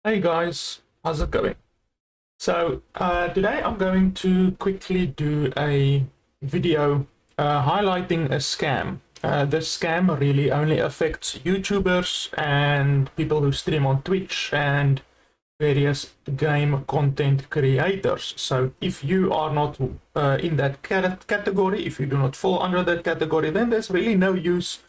Hey guys, how's it going? Today I'm going to quickly do a video highlighting a scam. This scam really only affects YouTubers and people who stream on Twitch and various game content creators. So if you are not in that category, if you do not fall under that category, then there's really no use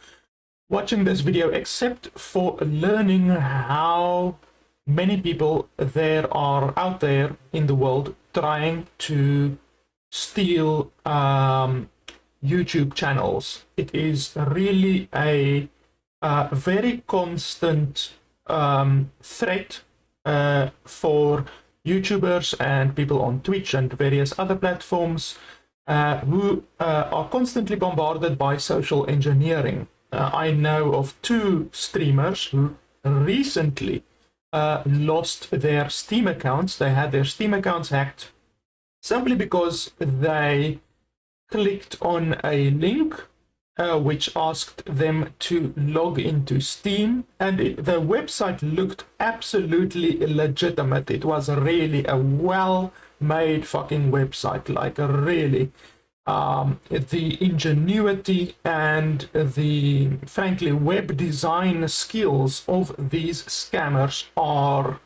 watching this video except for learning how many people there are out there in the world trying to steal YouTube channels. It is really a very constant threat for YouTubers and people on Twitch and various other platforms who are constantly bombarded by social engineering. I know of two streamers who recently lost their Steam accounts. They had their Steam accounts hacked simply because they clicked on a link which asked them to log into Steam, and the website looked absolutely legitimate. It was really a well-made fucking website, like a really the ingenuity and the frankly web design skills of these scammers are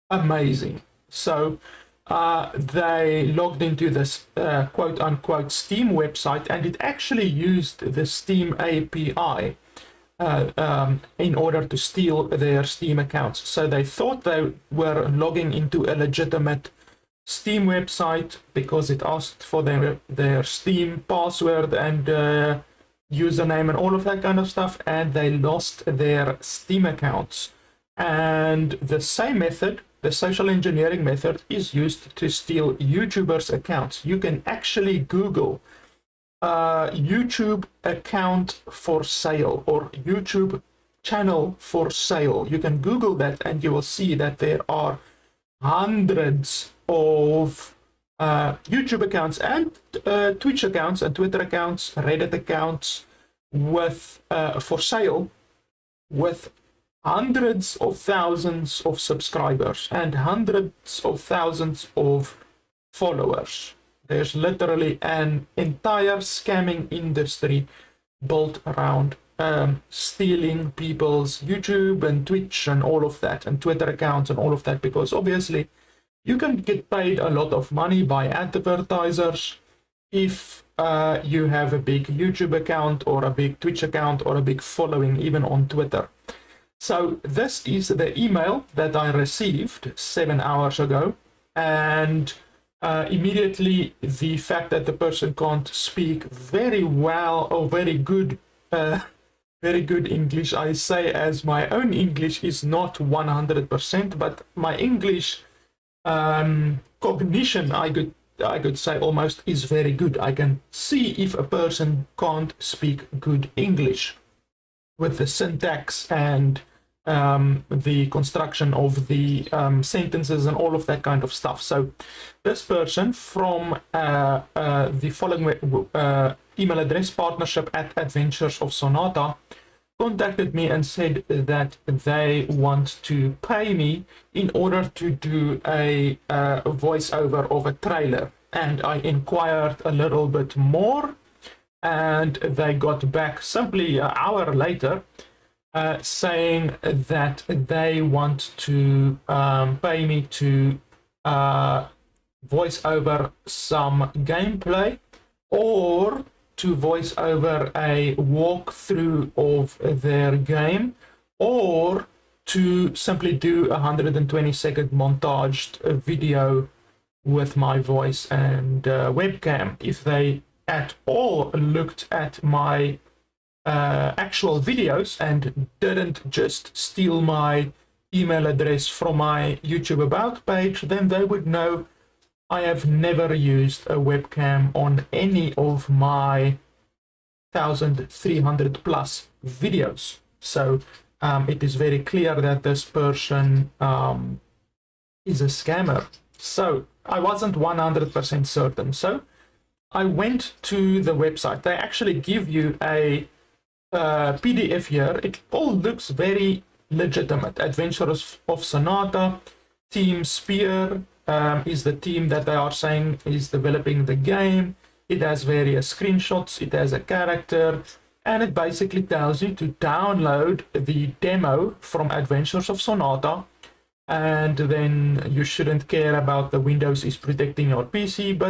amazing. So they logged into this quote unquote Steam website, and it actually used the Steam API in order to steal their Steam accounts. So they thought they were logging into a legitimate Steam website because it asked for their Steam password and username and all of that kind of stuff, and they lost their Steam accounts. And the same method, the social engineering method, is used to steal YouTubers' accounts. You can actually Google YouTube account for sale or YouTube channel for sale. You can Google that and you will see that there are hundreds of YouTube accounts and Twitch accounts and Twitter accounts, Reddit accounts with for sale with hundreds of thousands of subscribers and hundreds of thousands of followers. There's literally an entire scamming industry built around stealing people's YouTube and Twitch and all of that, and Twitter accounts and all of that, because obviously you can get paid a lot of money by advertisers if you have a big YouTube account or a big Twitch account or a big following, even on Twitter. So this is the email that I received 7 hours ago, and immediately the fact that the person can't speak very well or very good English, I say, as my own English is not 100%, but my English cognition, I could say almost, is very good. I can see if a person can't speak good English with the syntax and the construction of the sentences and all of that kind of stuff. So this person from the following email address, partnership@adventureofsonata, contacted me and said that they want to pay me in order to do a voiceover of a trailer. And I inquired a little bit more, and they got back simply an hour later saying that they want to pay me to voice over some gameplay, or to voice over a walkthrough of their game, or to simply do a 120-second montaged video with my voice and webcam. If they at all looked at my actual videos and didn't just steal my email address from my YouTube About page, then they would know I have never used a webcam on any of my 1,300 plus videos. So it is very clear that this person is a scammer. So I wasn't 100% certain. So I went to the website. They actually give you a PDF here. It all looks very legitimate. Adventures of Sonata. Team Spear is the team that they are saying is developing the game. It has various screenshots, it has a character, and it basically tells you to download the demo from Adventures of Sonata, and then you shouldn't care about the Windows is protecting your PC,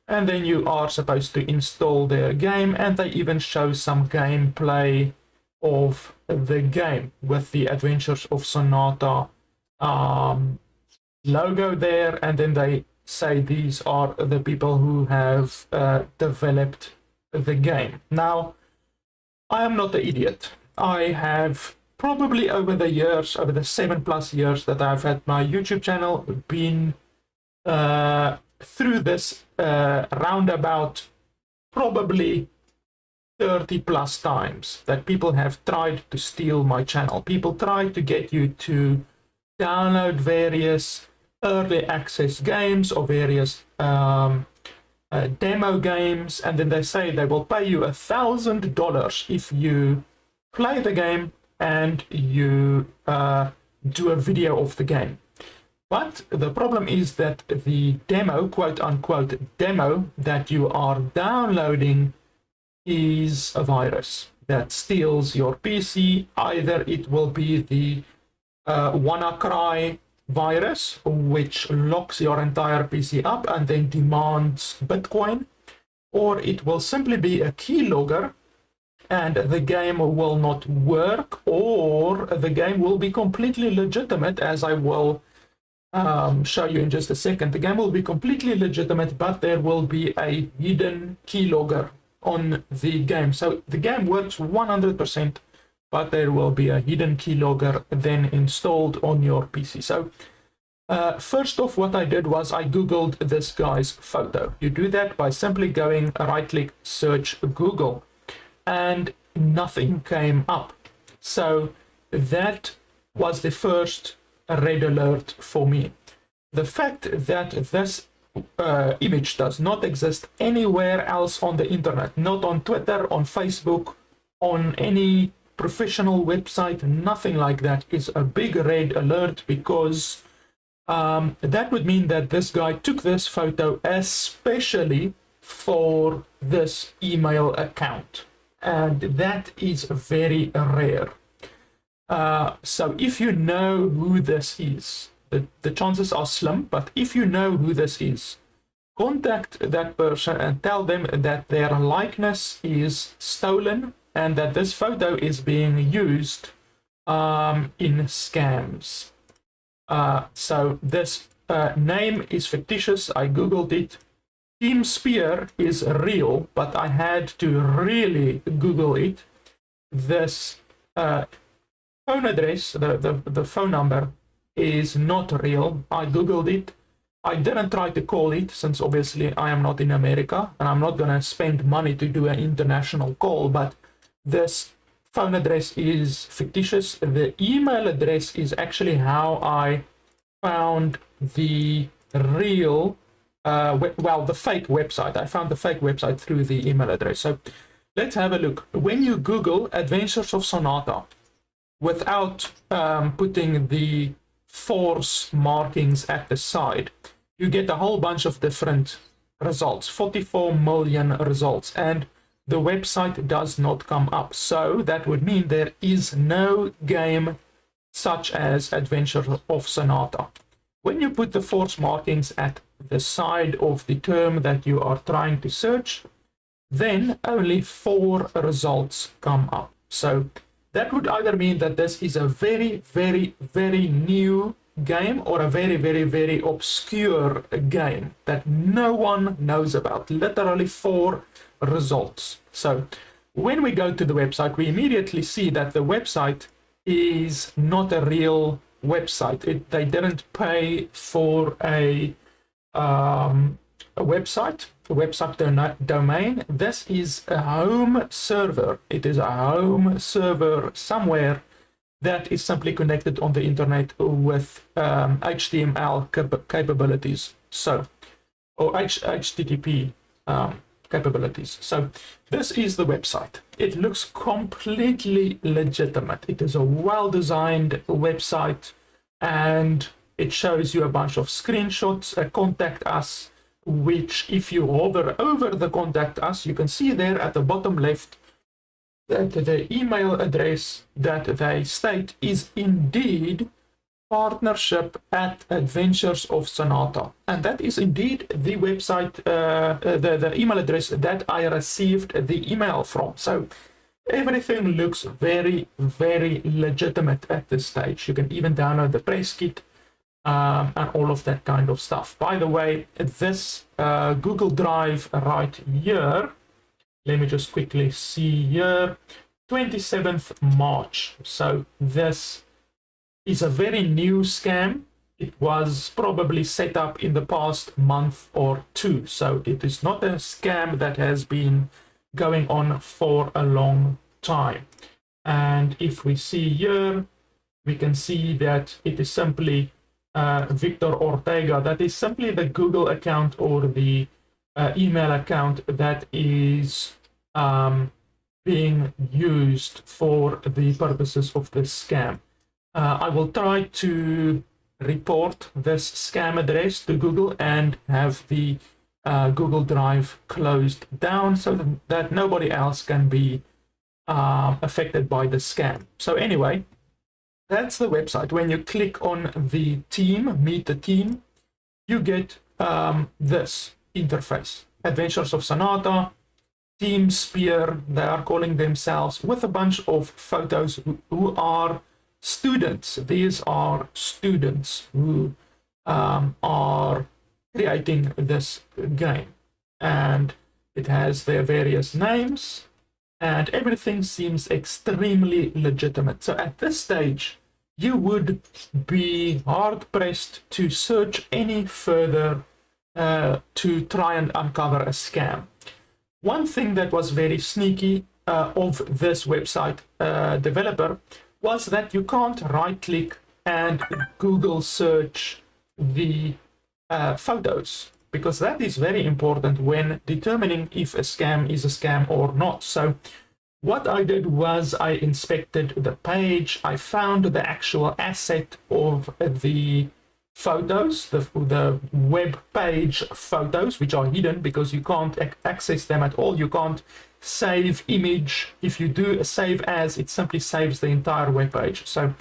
and then you are supposed to install their game, and they even show some gameplay of the game with the Adventures of Sonata logo there, and then they say these are the people who have developed the game. Now, I am not an idiot. I have probably over the years, over the 7+ years that I've had my YouTube channel, been through this roundabout probably 30+ times that people have tried to steal my channel. People try to get you to download various early access games or various demo games, and then they say they will pay you $1,000 if you play the game and you do a video of the game. But the problem is that the demo, quote unquote demo, that you are downloading is a virus that steals your PC. Either it will be the WannaCry virus, which locks your entire PC up and then demands Bitcoin, or it will simply be a keylogger and the game will not work, or the game will be completely legitimate, as I will show you in just a second. The game will be completely legitimate, but there will be a hidden keylogger on the game. So the game works 100%, but there will be a hidden keylogger then installed on your PC. So first off, what I did was I googled this guy's photo. You do that by simply going right-click, search Google, and nothing came up. So that was the first red alert for me. The fact that this image does not exist anywhere else on the internet, not on Twitter, on Facebook, on any professional website, nothing like that, is a big red alert, because that would mean that this guy took this photo especially for this email account, and that is very rare. So if you know who this is, the chances are slim, but if you know who this is, contact that person and tell them that their likeness is stolen and that this photo is being used in scams. So this name is fictitious. I googled it. Team Spear is real, but I had to really Google it. This phone address, the phone number, is not real. I googled it. I didn't try to call it, since obviously I am not in America and I'm not gonna spend money to do an international call, but this phone address is fictitious. The email address is actually how I found the real the fake website. I found the fake website through the email address. So let's have a look. When you Google Adventures of Sonata without putting the force markings at the side, you get a whole bunch of different results, 44 million results, and the website does not come up. So that would mean there is no game such as Adventure of Sonata. When you put the force markings at the side of the term that you are trying to search, then only 4 results come up. So that would either mean that this is a very, very, very new game, or a very, very, very obscure game that no one knows about. Literally 4 results. So when we go to the website, we immediately see that the website is not a real website. They didn't pay for a website domain. This is a home server. It is a home server somewhere that is simply connected on the internet with HTML capabilities, so, or HTTP capabilities. So this is the website. It looks completely legitimate. It is a well-designed website, and It shows you a bunch of screenshots, contact us, which if you hover over the contact us, you can see there at the bottom left that the email address that they state is indeed partnership at Adventures of Sonata, and that is indeed the website, the email address that I received the email from. So everything looks very, very legitimate at this stage. You can even download the press kit and all of that kind of stuff. By the way, this Google Drive right here, let me just quickly see here, 27th March. So this is a very new scam. It was probably set up in the past month or two. So it is not a scam that has been going on for a long time. And if we see here, we can see that it is simply Victor Ortega. That is simply the Google account or the email account that is being used for the purposes of this scam. I will try to report this scam address to Google and have the Google Drive closed down so that nobody else can be affected by the scam. So anyway, that's the website. When you click on the team, meet the team, you get this interface. Adventures of Sonata, Team Spear, they are calling themselves, with a bunch of photos who are students. These are students who are creating this game, and it has their various names, and everything seems extremely legitimate. So at this stage, you would be hard-pressed to search any further to try and uncover a scam. One thing that was very sneaky of this website developer was that you can't right-click and Google search the photos, because that is very important when determining if a scam is a scam or not. So what I did was I inspected the page. I found the actual asset of the photos, the web page photos, which are hidden because you can't access them at all. You can't save image. If you do a save as, it simply saves the entire web page. So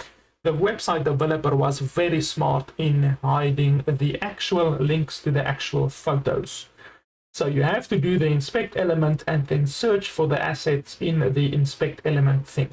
the website developer was very smart in hiding the actual links to the actual photos. So you have to do the inspect element and then search for the assets in the inspect element thing.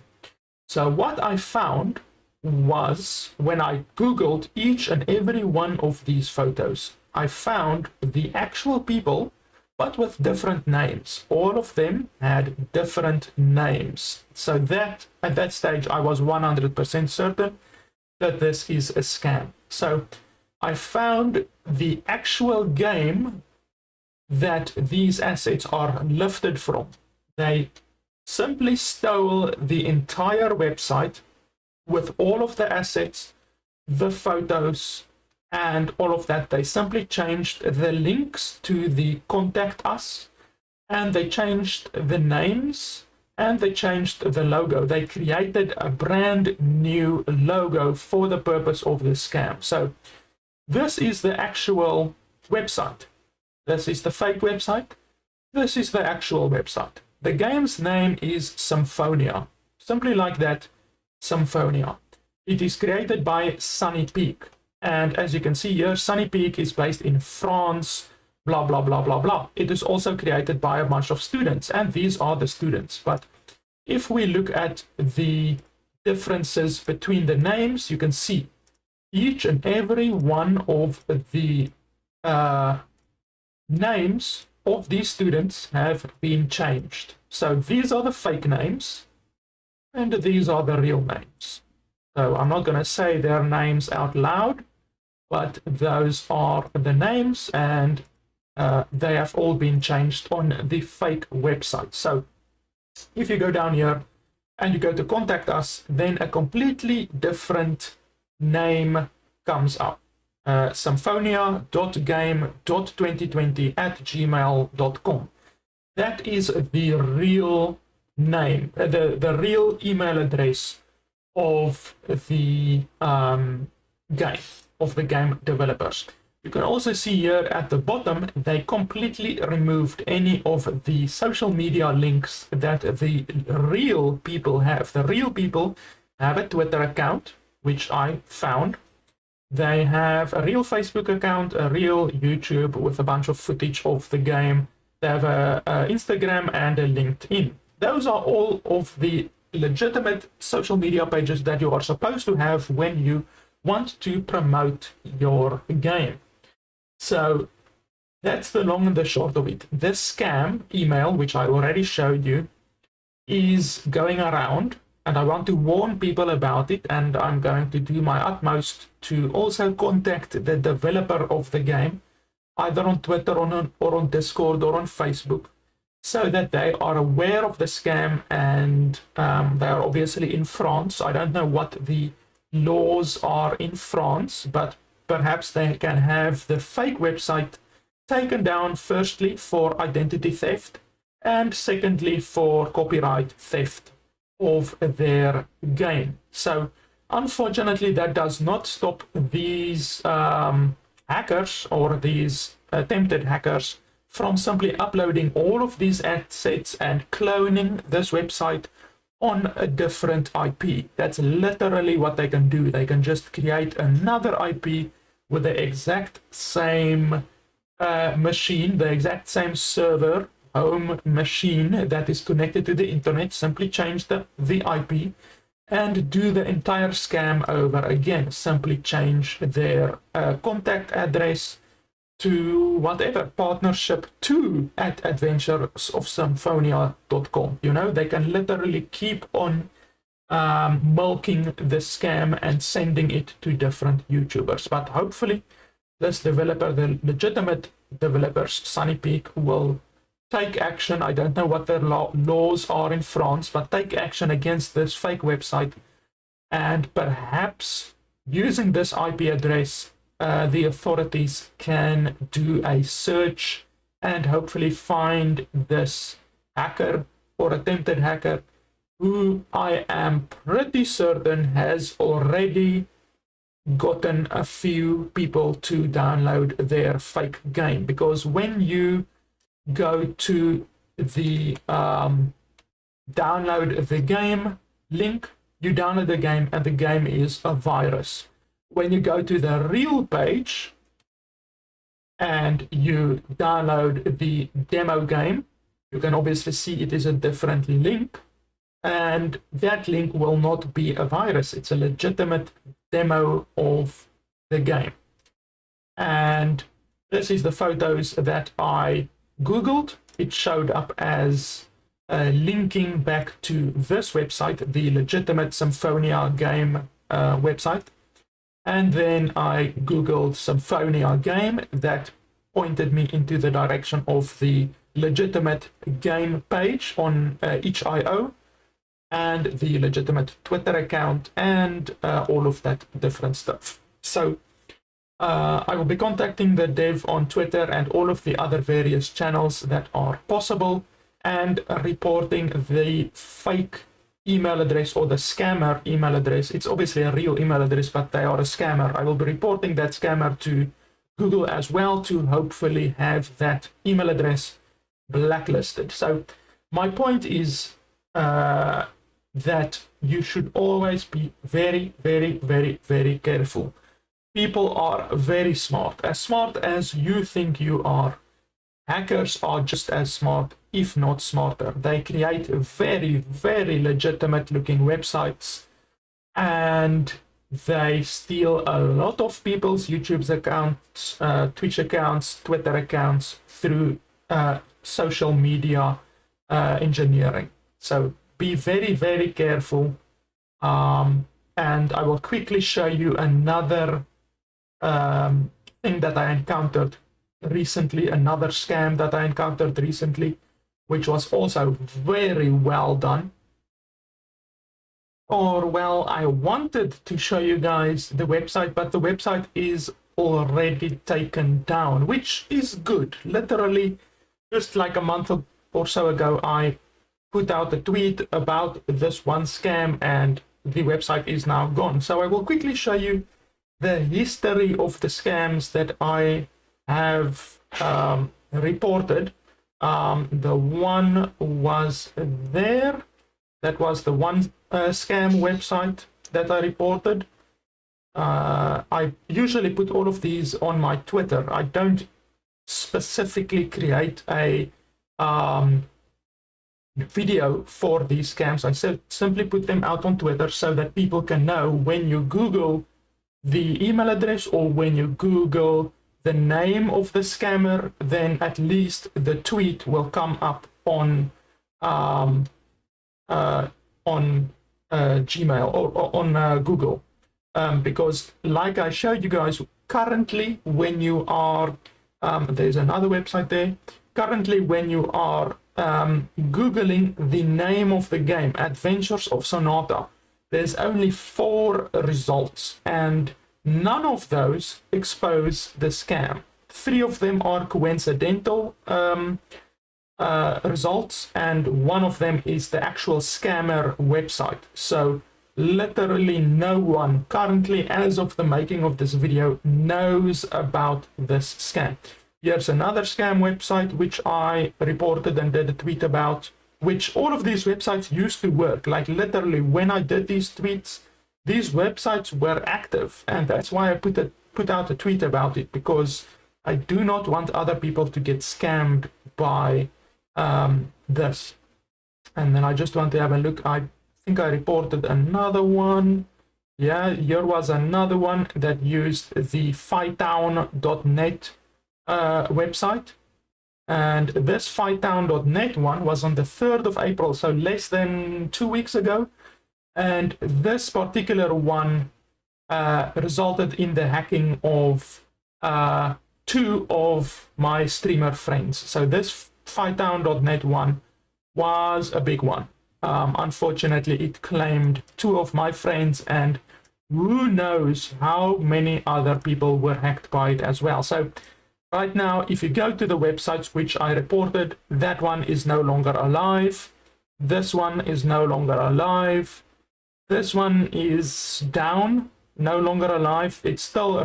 So what I found was, when I Googled each and every one of these photos, I found the actual people, but with different names. All of them had different names. So that at that stage, I was 100% certain that this is a scam. So I found the actual game that these assets are lifted from. They simply stole the entire website with all of the assets, the photos, and all of that. They simply changed the links to the contact us, and they changed the names, and they changed the logo. They created a brand new logo for the purpose of the scam. So this is the actual website. This is the fake website. This is the actual website. The game's name is Symphonia. Simply like that, Symphonia. It is created by Sunny Peak. And as you can see here, Sunny Peak is based in France, blah, blah, blah, blah, blah. It is also created by a bunch of students, and these are the students. But if we look at the differences between the names, you can see each and every one of the names of these students have been changed. So these are the fake names, and these are the real names. So I'm not going to say their names out loud, but those are the names, and they have all been changed on the fake website. So if you go down here and you go to contact us, then a completely different name comes up. symphonia.game.2020@gmail.com. That is the real name, the real email address of the game. of the game developers. You can also see here at the bottom, they completely removed any of the social media links that the real people have. The real people have a Twitter account, which I found. They have a real Facebook account, a real YouTube with a bunch of footage of the game. They have a Instagram and a LinkedIn. Those are all of the legitimate social media pages that you are supposed to have when you want to promote your game. So that's the long and the short of it. This scam email, which I already showed you, is going around, and I want to warn people about it, and I'm going to do my utmost to also contact the developer of the game, either on Twitter or on Discord or on Facebook, so that they are aware of the scam. And they are obviously in France. I don't know what the laws are in France, but perhaps they can have the fake website taken down, firstly for identity theft, and secondly for copyright theft of their game. So unfortunately, that does not stop these hackers or these attempted hackers from simply uploading all of these assets and cloning this website on a different IP. That's literally what they can do. They can just create another IP with the exact same machine, the exact same server, home machine that is connected to the internet, simply change the IP and do the entire scam over again. Simply change their contact address to whatever, partnership2@adventureofsonata.com. You know, they can literally keep on milking the scam and sending it to different YouTubers. But hopefully this developer, the legitimate developers, Sunny Peak, will take action. I don't know what their laws are in France, but take action against this fake website, and perhaps using this IP address, the authorities can do a search and hopefully find this hacker or attempted hacker, who I am pretty certain has already gotten a few people to download their fake game. Because when you go to the download the game link, you download the game and the game is a virus. When you go to the real page and you download the demo game, you can obviously see it is a different link, and that link will not be a virus. It's a legitimate demo of the game. And this is the photos that I Googled. It showed up as linking back to this website, the legitimate Symphonia game website. And then I Googled Symphonia game. That pointed me into the direction of the legitimate game page on itch.io, and the legitimate Twitter account, and all of that different stuff. So I will be contacting the dev on Twitter and all of the other various channels that are possible, and reporting the fake email address or the scammer email address. It's obviously a real email address, but they are a scammer. I will be reporting that scammer to Google as well, to hopefully have that email address blacklisted. So my point is that you should always be very, very, very, very careful. People are very smart as you think you are. Hackers are just as smart, if not smarter. They create very, very legitimate looking websites, and they steal a lot of people's YouTube accounts, Twitch accounts, Twitter accounts through social media engineering. So be very, very careful. And I will quickly show you another thing that I encountered recently, another scam that I encountered recently, which was also very well done. Or, well, I wanted to show you guys the website, but the website is already taken down, which is good. Literally, just like a month or so ago, I put out a tweet about this one scam, and the website is now gone. So I will quickly show you the history of the scams that I have reported. The one was there. That was the one scam website that I reported. I usually put all of these on my Twitter. I don't specifically create a video for these scams. I simply put them out on Twitter so that people can know when you Google the email address or when you Google the name of the scammer, then at least the tweet will come up on Gmail or on Google. Because like I showed you guys, currently when you are, there's another website there, currently when you are Googling the name of the game, Adventures of Sonata, there's only 4 results, and none of those expose the scam. 3 of them are coincidental results, and 1 of them is the actual scammer website. So literally no one currently, as of the making of this video, knows about this scam. Here's another scam website which I reported and did a tweet about, which all of these websites used to work. Like literally when I did these tweets, these websites were active, and that's why I put out a tweet about it, because I do not want other people to get scammed by this. And then I just want to have a look. I think I reported another one. Yeah, here was another one that used the fightown.net website, and this fightown.net one was on the 3rd of April, so less than 2 weeks ago, and this particular one resulted in the hacking of 2 of my streamer friends. So this fightown.net one was a big one. Unfortunately, it claimed 2 of my friends, and who knows how many other people were hacked by it as well. So right now, if you go to the websites which I reported, that one is no longer alive. This one is no longer alive. This one is down, no longer alive. It's still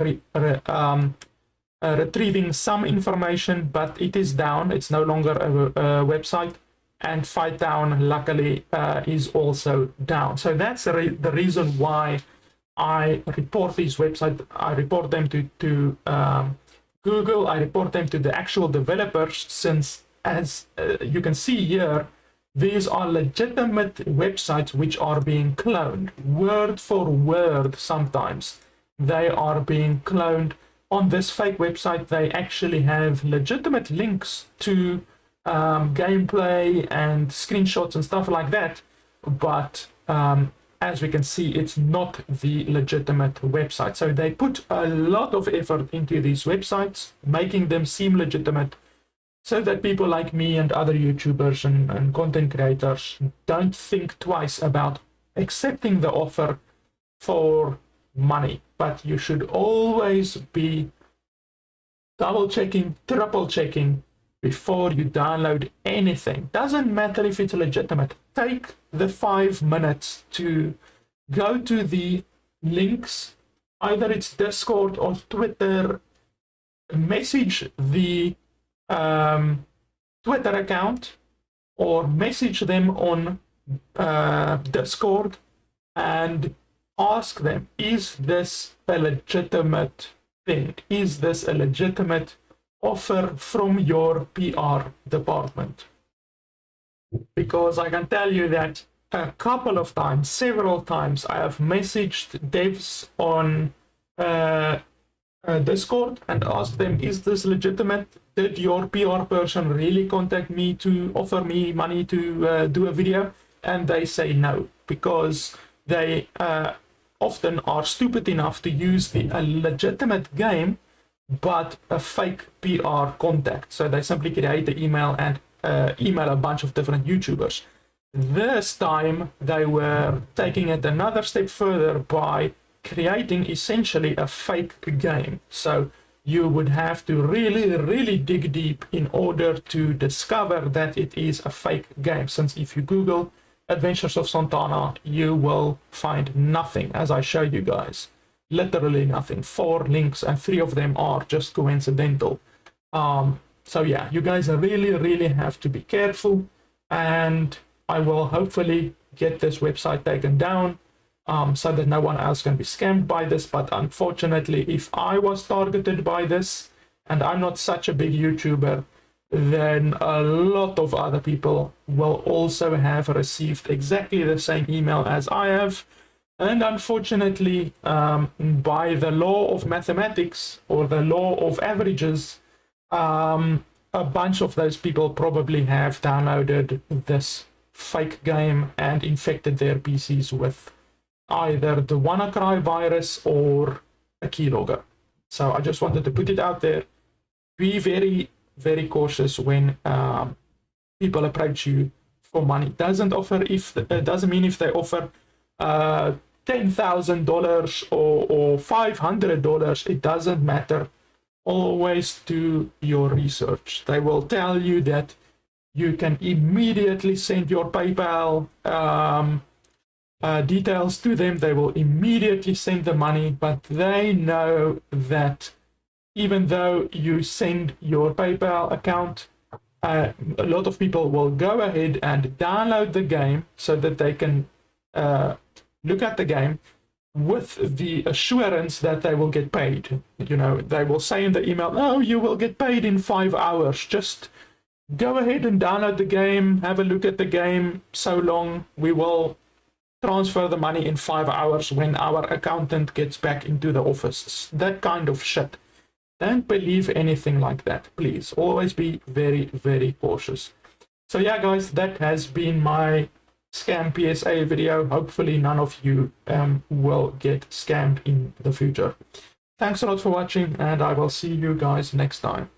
retrieving some information, but it is down. It's no longer a website. And Fightown, luckily, is also down. So that's the reason why I report these websites. I report them to Google. I report them to the actual developers, since, as you can see here, these are legitimate websites which are being cloned, word for word. Sometimes they are being cloned. On this fake website, they actually have legitimate links to gameplay and screenshots and stuff like that, but as we can see, it's not the legitimate website. So they put a lot of effort into these websites, making them seem legitimate, so that people like me and other YouTubers and content creators don't think twice about accepting the offer for money. But you should always be double checking, triple checking before you download anything. Doesn't matter if it's legitimate. Take the 5 minutes to go to the links, either it's Discord or Twitter, message the Twitter account or message them on Discord and ask them, is this a legitimate thing? Is this a legitimate offer from your PR department? Because I can tell you that a couple of times, several times, I have messaged devs on Discord and asked them, is this legitimate? Did your PR person really contact me to offer me money to do a video? And they say no, because they often are stupid enough to use a legitimate game but a fake PR contact. So they simply create the email and email a bunch of different YouTubers. This time they were taking it another step further by creating essentially a fake game. So you would have to really dig deep in order to discover that it is a fake game, since if you Google Adventures of Sonata, you will find nothing, as I showed you guys. literally nothing. 4 links and 3 of them are just coincidental. So yeah, you guys really have to be careful, and I will hopefully get this website taken down so that no one else can be scammed by this. But unfortunately, if I was targeted by this, and I'm not such a big YouTuber, then a lot of other people will also have received exactly the same email as I have. And unfortunately, by the law of mathematics or the law of averages, a bunch of those people probably have downloaded this fake game and infected their PCs with either the WannaCry virus or a keylogger. So I just wanted to put it out there. Be very cautious when people approach you for money. Doesn't mean if they offer $10,000 or $500. It doesn't matter. Always do your research. They will tell you that you can immediately send your PayPal details to them. They will immediately send the money, but they know that even though you send your PayPal account, a lot of people will go ahead and download the game so that they can look at the game with the assurance that they will get paid. You know, they will say in the email, oh, you will get paid in 5 hours. Just go ahead and download the game, have a look at the game. So long, we will transfer the money in 5 hours when our accountant gets back into the office. That kind of shit. Don't believe anything like that, please. Always be very cautious. So yeah, guys, that has been my scam PSA video. Hopefully none of you will get scammed in the future. Thanks a lot for watching, and I will see you guys next time.